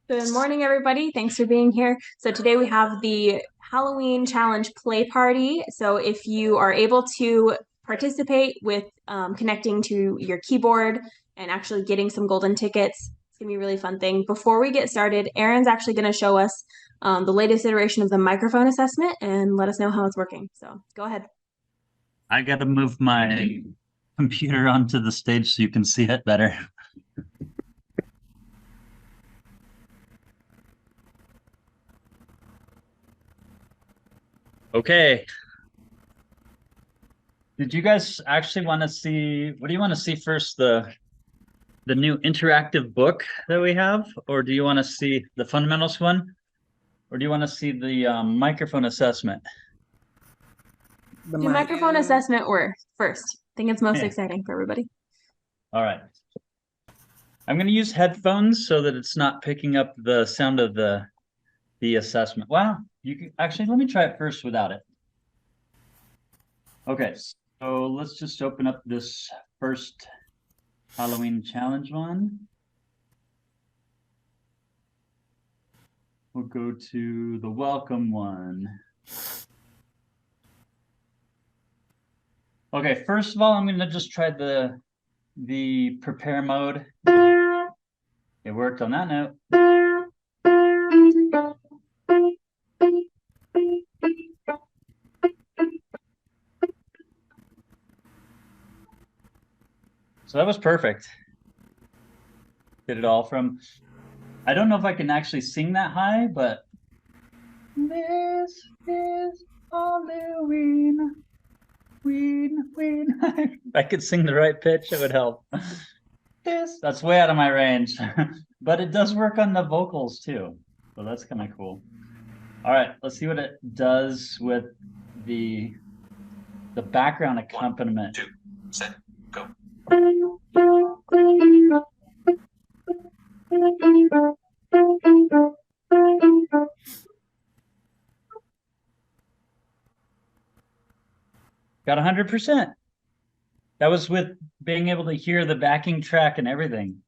Good morning, everybody. Thanks for being here. So today we have the Halloween Challenge Play Party. So if you are able to participate with connecting to your keyboard and actually getting some golden tickets, it's gonna be a really fun thing. Before we get started, Erin's actually gonna show us the latest iteration of the microphone assessment and let us know how it's working. So go ahead. I got to move my computer onto the stage so you can see it better. Okay. Did you guys actually want to see, what do you want to see first? The new interactive book that we have, or do you want to see the fundamentals one, or do you want to see the microphone assessment? Do microphone assessment or first. I think it's most Yeah. exciting for everybody. All right. I'm going to use headphones so that it's not picking up the sound of the assessment. Wow, you can actually let me try it first without it. Okay, so let's just open up this first Halloween challenge one. We'll go to the welcome one. Okay, first of all, I'm going to just try the prepare mode. It worked on that note. So that was perfect. Did it all from, I don't know if I can actually sing that high, but this is Halloween. Ween. If I could sing the right pitch, it would help. That's way out of my range, but it does work on the vocals too. So that's kind of cool. All right, let's see what it does with the background accompaniment. 1, 2, set, go. Got 100%. That was with being able to hear the backing track and everything.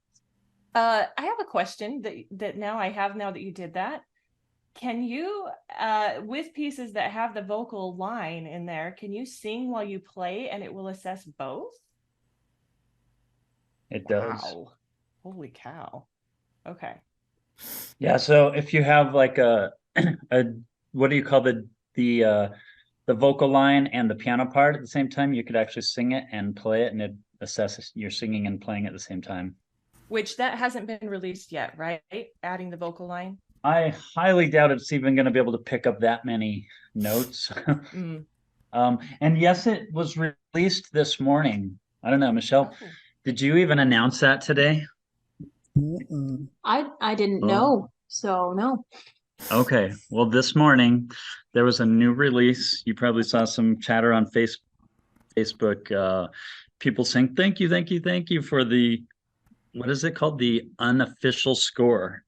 I have a question that now that you did that. Can you, with pieces that have the vocal line in there, can you sing while you play and it will assess both? It does. Wow. Holy cow. Okay. Yeah, so if you have like a what do you call the vocal line and the piano part at the same time, you could actually sing it and play it, and it assesses you're singing and playing at the same time. Which that hasn't been released yet, right? Adding the vocal line. I highly doubt it's even going to be able to pick up that many notes. Mm. And yes, it was released this morning. I don't know, Michelle, did you even announce that today? I didn't know, so no. Okay, well, this morning there was a new release. You probably saw some chatter on Facebook. People saying thank you for the, what is it called? The unofficial score.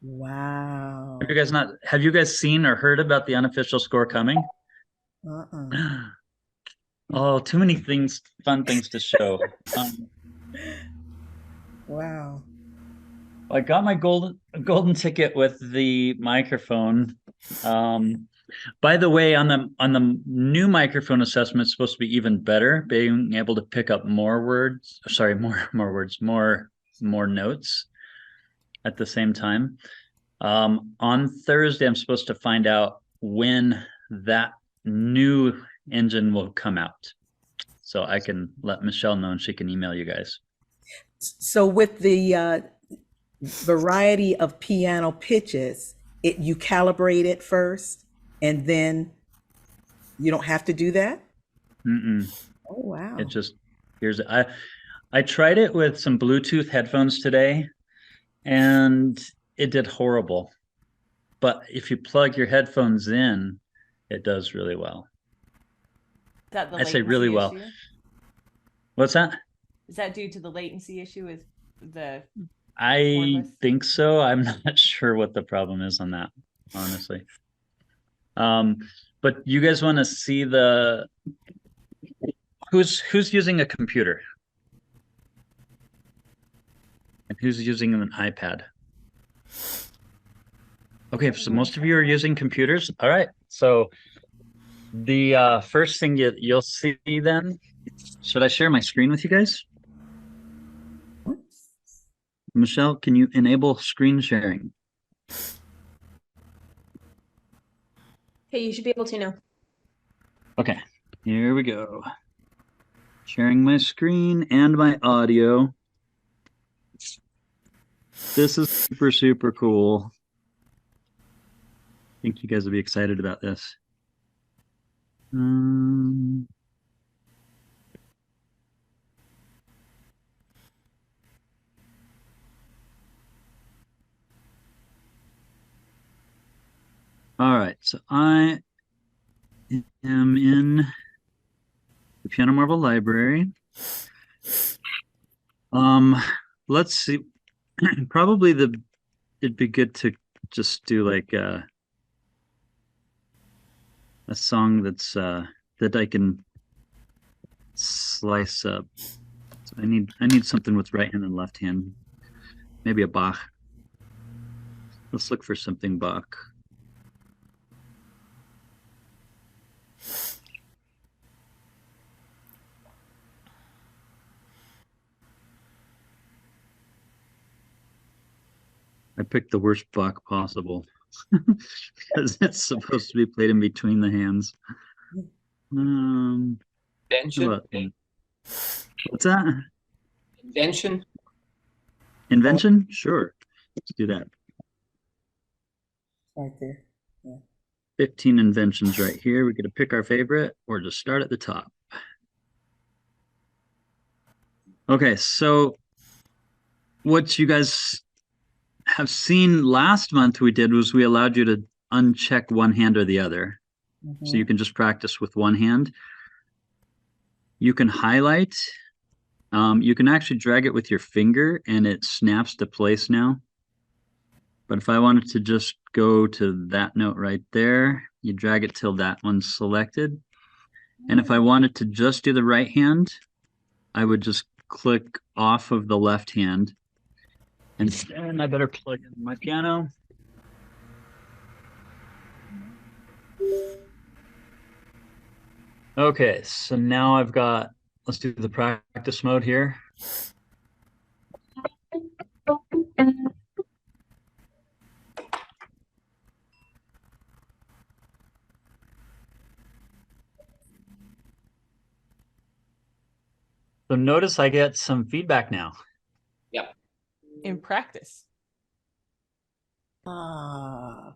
Wow. Have you guys seen or heard about the unofficial score coming? Oh, too many things, fun things to show. Wow. I got my golden ticket with the microphone. By the way, on the new microphone assessment, it's supposed to be even better, being able to pick up more words. Sorry, more words, more notes at the same time. On Thursday, I'm supposed to find out when that new engine will come out, so I can let Michelle know and she can email you guys. So with the variety of piano pitches, you calibrate it first, and then you don't have to do that? Mm-mm. Oh, wow. It just, I tried it with some Bluetooth headphones today, and it did horrible. But if you plug your headphones in, it does really well. Is that the I say really well. issue? What's that? Is that due to the latency issue with the I cordless? think so. I'm not sure what the problem is on that, honestly. But you guys want to see who's using a computer? And who's using an iPad? Okay, so most of you are using computers. All right. So the first thing you'll see then, should I share my screen with you guys? Michelle, can you enable screen sharing? Okay, you should be able to now. Okay, here we go. Sharing my screen and my audio. This is super, super cool. I think you guys will be excited about this. All right, so I am in the Piano Marvel library. Let's see. Probably it'd be good to just do like a song that's that I can slice up. So I need something with right hand and left hand. Maybe a Bach. Let's look for something Bach. I picked the worst Bach possible because it's supposed to be played in between the hands. Invention. What's that? Invention. Invention? Sure. Let's do that. Right there. 15 inventions right here. We get to pick our favorite or just start at the top. Okay, so what you guys have seen last month we did was we allowed you to uncheck one hand or the other. So you can just practice with one hand. You can highlight. You can actually drag it with your finger and it snaps to place now. But if I wanted to just go to that note right there, you drag it till that one's selected. And if I wanted to just do the right hand, I would just click off of the left hand. And I better plug in my piano. Okay, so now I've got, let's do the practice mode here. So notice I get some feedback now. Yep. In practice. Ah,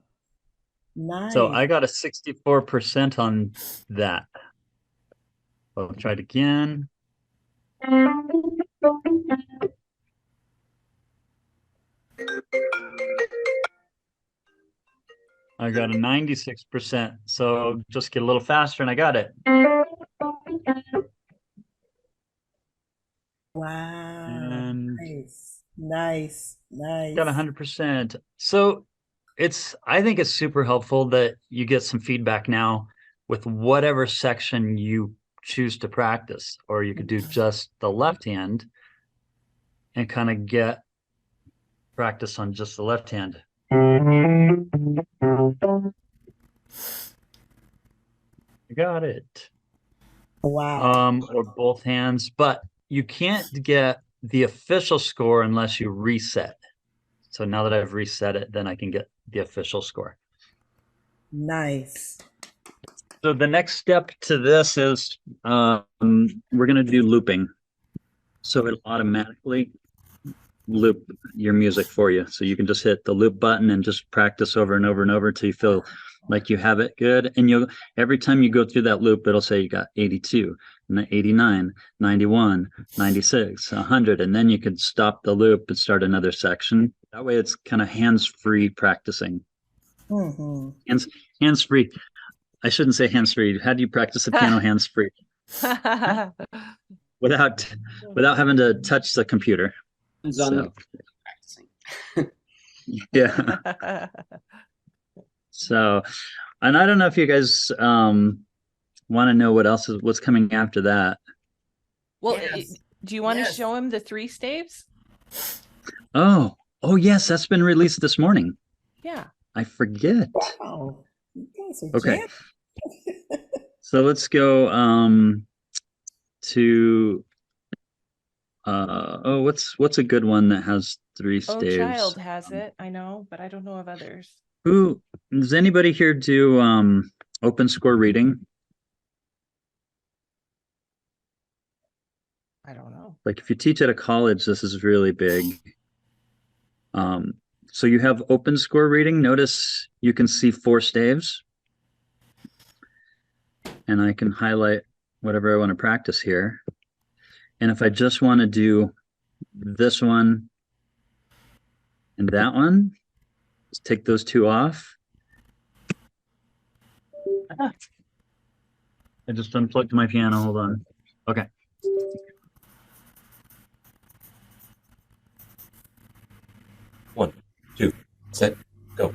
nice. So I got a 64% on that. I'll try it again. I got a 96%. So just get a little faster and I got it. Wow. And Nice. got 100%. So I think it's super helpful that you get some feedback now with whatever section you choose to practice, or you could do just the left hand and kind of get practice on just the left hand. You got it. Wow. Or both hands, but you can't get the official score unless you reset. So now that I've reset it, then I can get the official score. Nice. So the next step to this is we're going to do looping. So it'll automatically loop your music for you. So you can just hit the loop button and just practice over and over and over until you feel like you have it good. And every time you go through that loop, it'll say you got 82, 89, 91, 96, 100. And then you can stop the loop and start another section. That way it's kind of hands-free practicing. Hands-free. I shouldn't say hands-free. How do you practice the piano hands-free? without having to touch the computer. Practicing. Yeah. So, and I don't know if you guys want to know what's coming after that. Well, Yes. do you want to Yes. show him the 3 staves? Oh, Oh yes, that's been released this morning. Yeah. I forget. Oh, you guys are Okay. jam- So let's go to oh, what's a good one that has three Oh, staves? Child has it. I know, but I don't know of others. Who does anybody here do open score reading? I don't know. Like if you teach at a college, this is really big. Um, so you have open score reading. Notice you can see 4 staves. And I can highlight whatever I want to practice here. And if I just want to do this one and that one, just take those 2 off. I just unplugged my piano. Hold on. Okay. One, two, set, go.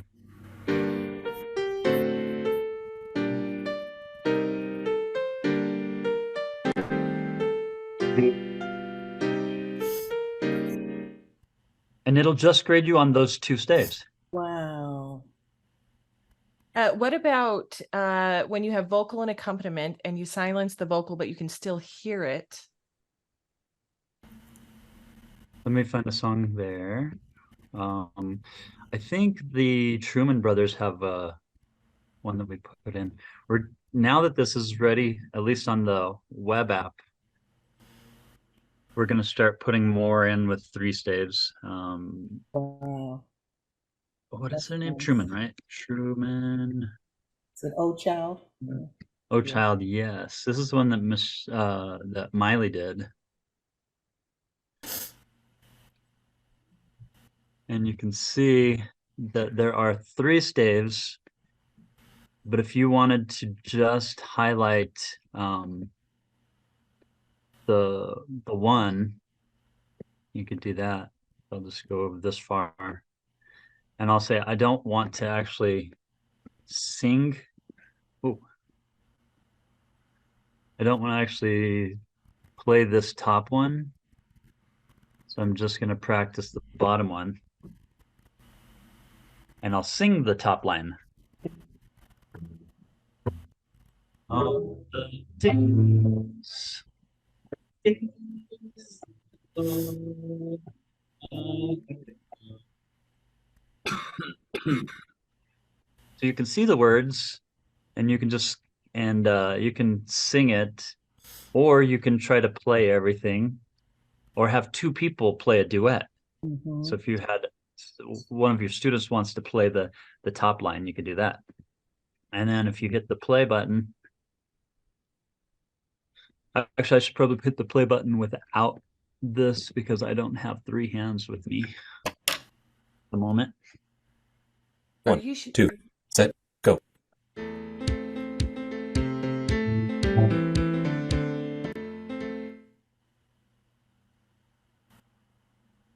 And it'll just grade you on those 2 staves. Wow. What about when you have vocal and accompaniment and you silence the vocal, but you can still hear it? Let me find a song there. I think the Truman Brothers have one that we put in. Now that this is ready, at least on the web app, we're going to start putting more in with 3 staves. Wow. What is That's their name? nice. Truman, right? Truman. It's an old child. Oh, Yeah. Child, yes. This is the one that Miley did. And you can see that there are 3 staves, but if you wanted to just highlight the one, you could do that. I'll just go over this far. And I'll say I don't want to actually sing. Oh, I don't want to actually play this top one. So I'm just going to practice the bottom one. And I'll sing the top line. Oh, the things, things, so you can see the words and you can just you can sing it, or you can try to play everything, or have 2 people play a duet. Mhm. So if you had one of your students wants to play the top line, you could do that. And then if you hit the play button, actually I should probably hit the play button without this because I don't have 3 hands with me at the moment. Or One, you should. two, set, go.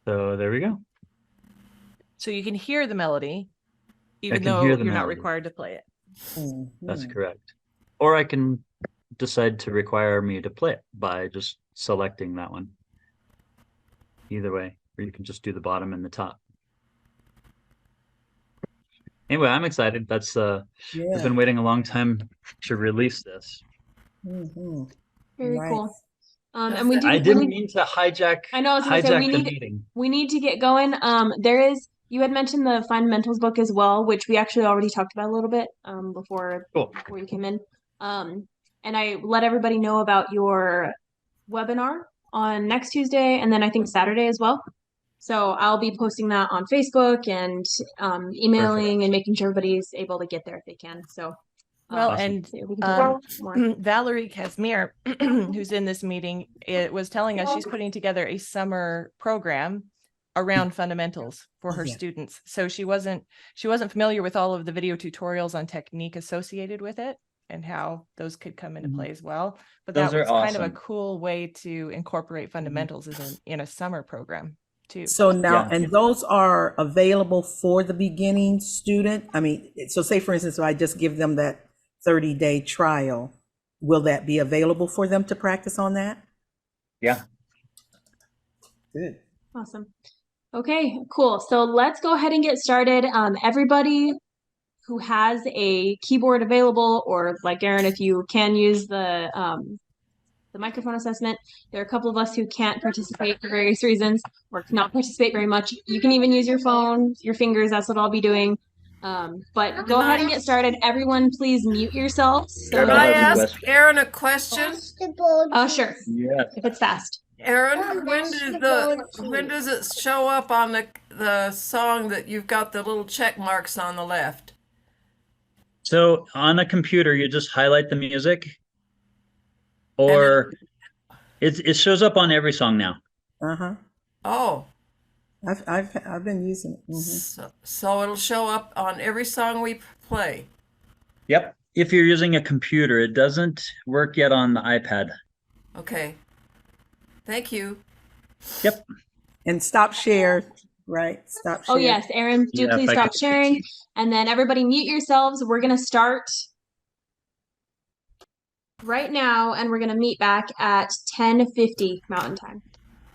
So there we go. So you can hear the melody, even can hear though the you're not melody. required to play it. That's Mhm. correct. Or I can decide to require me to play it by just selecting that one. Either way, or you can just do the bottom and the top. Anyway, I'm excited. That's I've Yeah. been waiting a long time to release this. Mhm. Very Nice. cool. And we I do didn't mean to hijack I know I was gonna say hijack the meeting. we need to get going. There is you had mentioned the fundamentals book as well, which we actually already talked about a little bit before Cool. you came in. And I let everybody know about your webinar on next Tuesday and then I think Saturday as well. So I'll be posting that on Facebook and emailing and making sure everybody's able to get there if they can. So Well, Awesome. and we can talk more. Valerie Casimir, who's in this meeting, it was telling us she's putting together a summer program around fundamentals for her Yeah. students. So she wasn't familiar with all of the video tutorials on technique associated with it and how those could come into play as well. But Those that are was kind of a awesome. cool way to incorporate fundamentals in a summer program too. So now, Yeah. and those are available for the beginning student? I mean, so say for instance, if I just give them that 30-day trial, will that be available for them to practice on that? Yeah. Good. Awesome. Okay, cool. So let's go ahead and get started. Everybody who has a keyboard available, or like Aaron, if you can use the microphone assessment, there are a couple of us who can't participate for various reasons or cannot participate very much. You can even use your phone, your fingers. That's what I'll be doing. But go ahead and get started. Everyone, please mute yourselves. Can Can I have a ask question. Aaron a question? Oh, sure. Yes. If it's fast. Aaron, when does it show up on the song that you've got the little check marks on the left? So on a computer, you just highlight the music, or it shows up on every song now. Uh-huh. Oh, I've been using it. so it'll show up on every song we play. Yep. If you're using a computer, it doesn't work yet on the iPad. Okay. Thank you. Yep. And stop share, right? Stop share. Oh, yes, Aaron, do Yeah, please if I stop could- sharing. And then everybody mute yourselves. We're going to start right now, and we're going to meet back at 10:50 Mountain Time.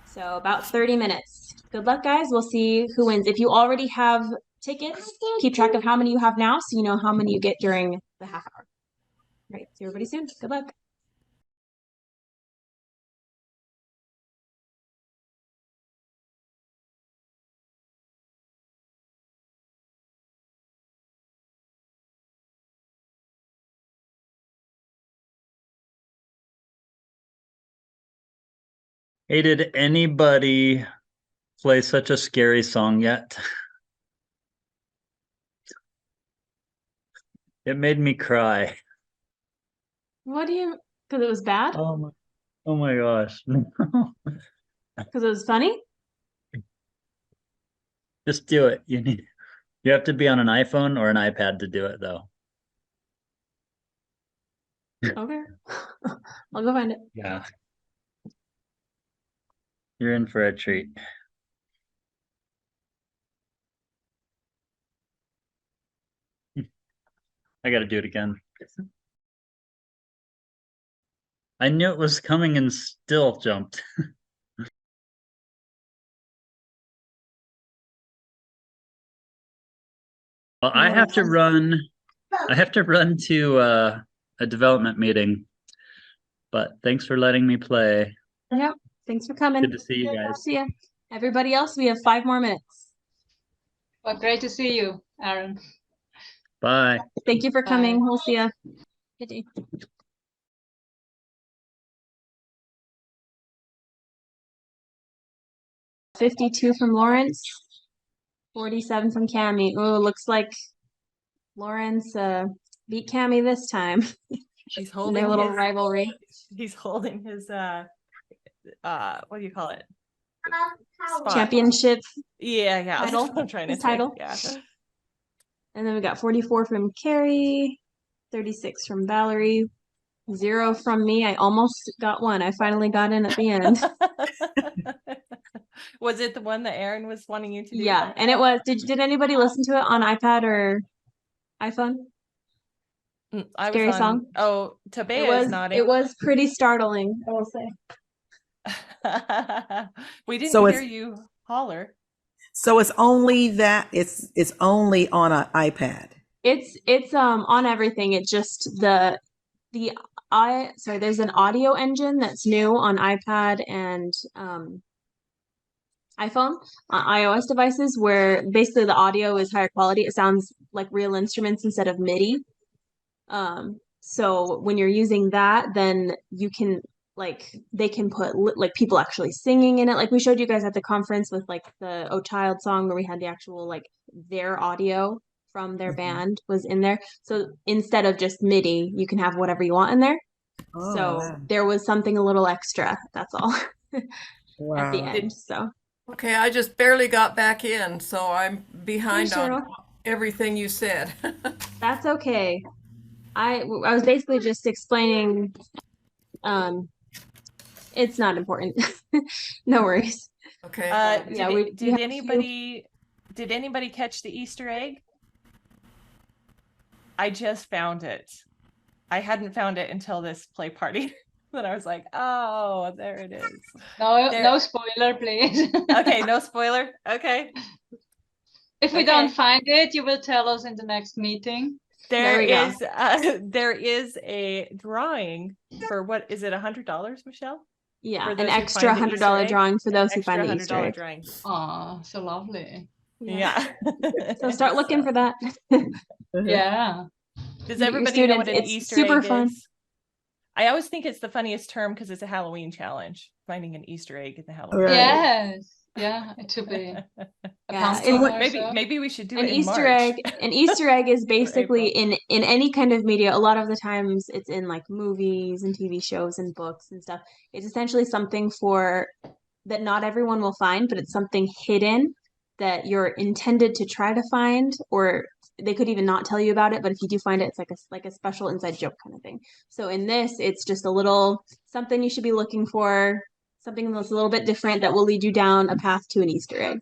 So about 30 minutes. Good luck, guys. We'll see who wins. If you already have tickets, keep track of how many you have now so you know how many you get during the half hour. All right, see everybody soon. Good luck. Hey, did anybody play such a scary song yet? It made me cry. What do you, because it was bad? Oh my gosh. Because it was funny? Just do it. You have to be on an iPhone or an iPad to do it though. Okay. I'll go find it. Yeah. You're in for a treat. I gotta do it again. I knew it was coming and still jumped. Well, I have to run to a development meeting. But thanks for letting me play. Yep. Thanks for coming. Good to see you guys. See ya. Everybody else, we have 5 more minutes. Well, great to see you, Aaron. Bye. Thank you for coming. Bye. We'll see ya. Good day. 52 from Lawrence, 47 from Cami. Oh, looks like Lawrence beat Cami this time He's in holding their little his, rivalry. he's holding his what do you call it? Spot. Championship. Yeah, yeah. That's Title. what I'm trying to His say. title. Yeah. And then we got 44 from Carrie, 36 from Valerie, 0 from me. I almost got one. I finally got in at the end. Was it the one that Aaron was wanting you to do? Yeah, and it was. Did anybody listen to it on iPad or iPhone? I Scary was on. song? Oh, Tabea is nodding. It was pretty startling, I will say. We didn't So hear it's- you holler. So it's only that it's only on an iPad. It's on everything. It just there's an audio engine that's new on iPad and iPhone on iOS devices where basically the audio is higher quality. It sounds like real instruments instead of MIDI. So when you're using that, then you can they can put like people actually singing in it. Like we showed you guys at the conference with like the Oh Child song where we had the actual like their audio from their band was in there. So instead of just MIDI, you can have whatever you want in there. Oh, So wow. there was something a little extra. That's all at the Wow. end. So Okay, I just barely got back in, so I'm behind Hey, on Cheryl. everything you said. that's okay. I was basically just explaining. It's not important. No worries. Okay. Yeah, we did have anybody catch the Easter egg? I just found it. I hadn't found it until this play party. Then I was like, oh, there it is. No, There- no spoiler, please. Okay, no spoiler. Okay. If we Okay. don't find it, you will tell us in the next meeting. There we go. is there is a drawing for what is it, $100, Michelle? Yeah, For an those who extra find the Easter $100 egg? drawing for those who Extra find the Easter $100 egg. drawing. Oh, so lovely. Yeah. So start looking for that. Yeah. Does Meet your everybody know what students. an It's Easter super egg fun. is? I always think it's the funniest term because it's a Halloween challenge, finding an Easter egg in the Halloween. Right. Yes. Yeah, it should be a Yeah, pumpkin or Maybe so. maybe we should do An it in Easter March. egg. An Easter egg is basically April. in any kind of media. A lot of the times, it's in like movies and TV shows and books and stuff. It's essentially something for that not everyone will find, but it's something hidden that you're intended to try to find, or they could even not tell you about it. But if you do find it, it's like a special inside joke kind of thing. So in this, it's just a little something you should be looking for, something that's a little bit different that will lead you down a path to an Easter egg.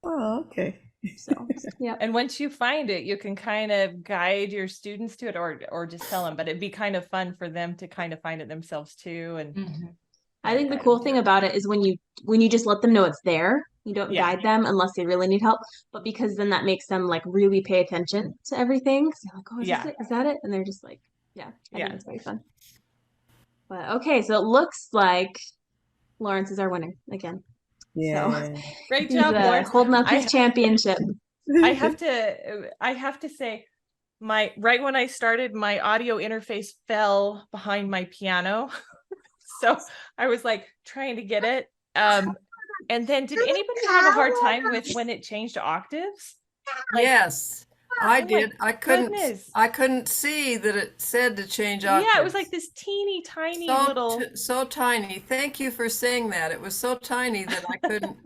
Oh, okay. So yeah. And once you find it, you can kind of guide your students to it or just tell them, but it'd be kind of fun for them to kind of find it themselves too. And Mhm. I think the cool thing about it is when you just let them know it's there, you don't Yeah. guide them unless they really need help. But because then that makes them like really pay attention to everything. So they're like, oh, is Yeah. this it? Is that it? And they're just like, yeah, I Yeah. think it's very fun. But okay, so it looks like Lawrence is our winner again. Yeah. great He's job, Lawrence. holding up his I- championship. I have to say right when I started, my audio interface fell behind my piano. So I was like trying to get it. And then did anybody have a hard time with when it changed to octaves? Like, Yes, I oh my did. goodness. I couldn't see that it said to change Yeah, octaves. it was like this teeny tiny so, little. so tiny. Thank you for saying that. It was so tiny that I couldn't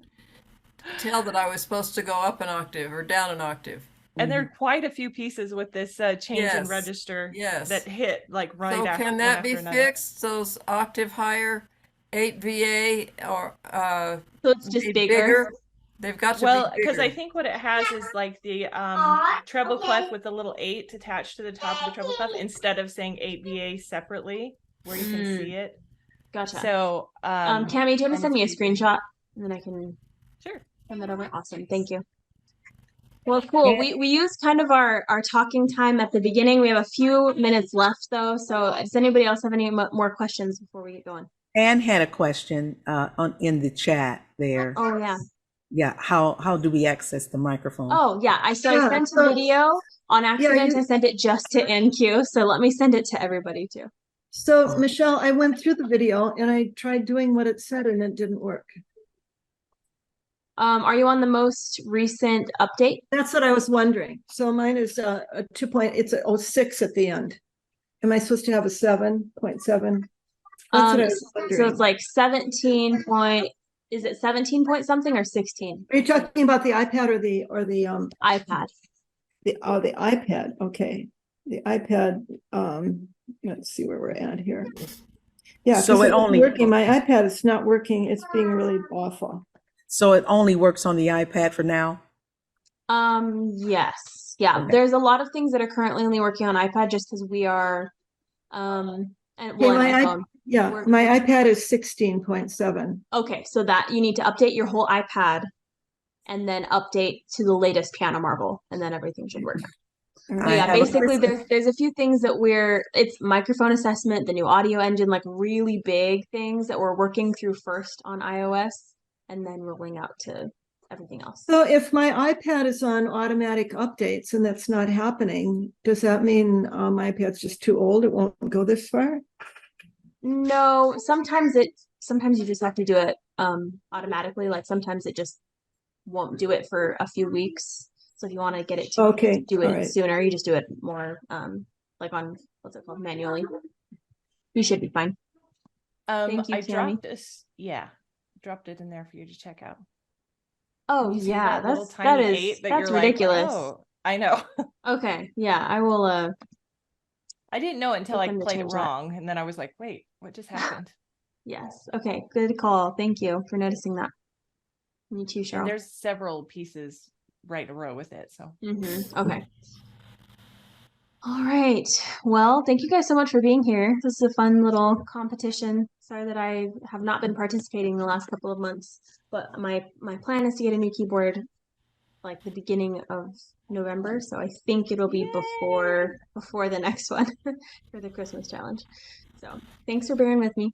tell that I was supposed to go up an octave or down an octave. And there are quite a few pieces with this change in Yes, register yes. that hit like right So after. can one that be after another. fixed? Those octave higher, 8 VA or So it's just be bigger. They've got to Well, be because I bigger. think what it has is like the treble clef with the little 8 attached to the top of the treble clef instead of saying 8 VA separately where you can see it. Gotcha. So Cammie, do you want to send me a screenshot and then I can Sure. send that over? Awesome. Thank you. Well, cool. We used kind of our talking time at the beginning. We have a few minutes left though. So does anybody else have any more questions before we get going? Anne had a question in the chat there. Oh yeah. Yeah, how do we access the microphone? Oh yeah. I sent a video on accident. I sent it just to NQ. So let me send it to everybody too. So Michelle, I went through the video and I tried doing what it said and it didn't work. Are you on the most recent update? That's what I was wondering. So mine is a 2 point, it's a 06 at the end. Am I supposed to have a 7.7? That's what I was So wondering. it's like 17 point, is it 17 point something or 16? Are you talking about the iPad or the iPad. the iPad? Okay. The iPad, let's see where we're at here. Yeah, So 'cause it it's only- working. My iPad is not working. It's being really awful. So it only works on the iPad for now? Yes. Yeah. Okay. There's a lot of things that are currently only working on iPad just because we are, and well, Okay, an iPhone. Yeah, my iPad is 16.7. Okay. So that you need to update your whole iPad and then update to the latest Piano Marble and then everything should work. But I yeah, have a basically there's a few things that it's microphone assessment, the new audio engine, like really big things that we're working through first on iOS and then rolling out to everything else. So if my iPad is on automatic updates and that's not happening, does that mean my iPad's just too old? It won't go this far? No, sometimes you just have to do it automatically. Like sometimes it just won't do it for a few weeks. So if you want to get it to do it all right. sooner, you just do it more like on what's it called, manually. You should be fine. Thank you, I Tammy. dropped it in there for you to check out. Oh You see yeah, that little that's tiny 8 that that's you're like, ridiculous. oh, I know. Okay, yeah, I will I didn't know it until Get I them to played it change that. wrong, and then I was like, wait, what just happened? yes. Okay, good call. Thank you for noticing that. Me too, And Cheryl. there's several pieces right in a row with it, so Okay. All right. Well, thank you guys so much for being here. This is a fun little competition. Sorry that I have not been participating the last couple of months, but my plan is to get a new keyboard like the beginning of November, so I think it'll be before the next one for the Christmas challenge. So, thanks for bearing with me.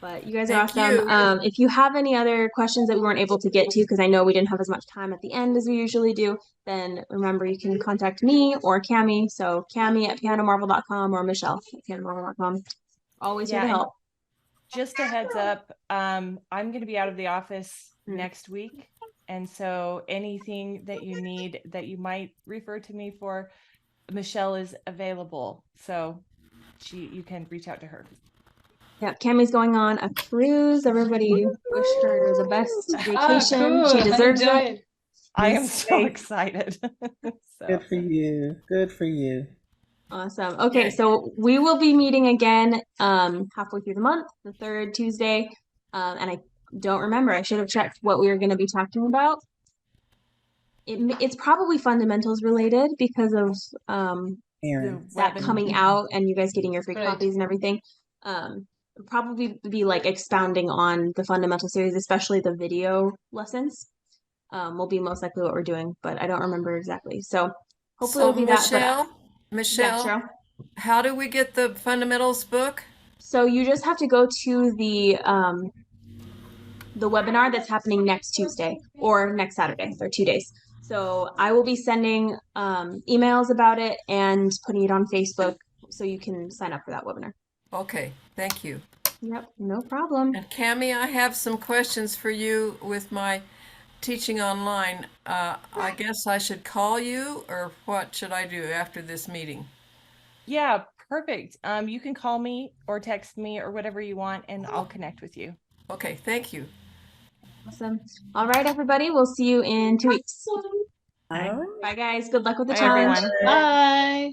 But you guys are Thank awesome. you. If you have any other questions that we weren't able to get to, because I know we didn't have as much time at the end as we usually do, then remember you can contact me or Cami. So Cami at pianomarvel.com or Michelle at pianomarvel.com. Always here to Yeah, and help. just a heads up, I'm going to be out of the office next week. And so anything that you need that you might refer to me for, Michelle is available. So you can reach out to her. Yeah, Cami's going on a cruise. Everybody wish her the best vacation. Cool. She deserves Enjoy it. it. I Be am so safe. excited. So. Good for you. Good for you. Awesome. Okay, so we will be meeting again halfway through the month, the third Tuesday. And I don't remember. I should have checked what we were going to be talking about. It's probably fundamentals related because of Aaron. that coming out and you guys getting your free Right. copies and everything. Probably be like expounding on the fundamental series, especially the video lessons. Will be most likely what we're doing, but I don't remember exactly. So hopefully it'll be that. But Michelle, Cheryl. how do we get the fundamentals book? So you just have to go to the webinar that's happening next Tuesday or next Saturday. They're 2 days. So I will be sending emails about it and putting it on Facebook so you can sign up for that webinar. Okay, thank you. Yep, no problem. And Cami, I have some questions for you with my teaching online. I guess I should call you, or what should I do after this meeting? Yeah, perfect. You can call me or text me or whatever you want, and I'll connect with you. Okay, thank you. Awesome. All right, everybody. We'll see you in 2 weeks. All right. Bye, guys. Good luck with the Bye, challenge. everyone. Bye.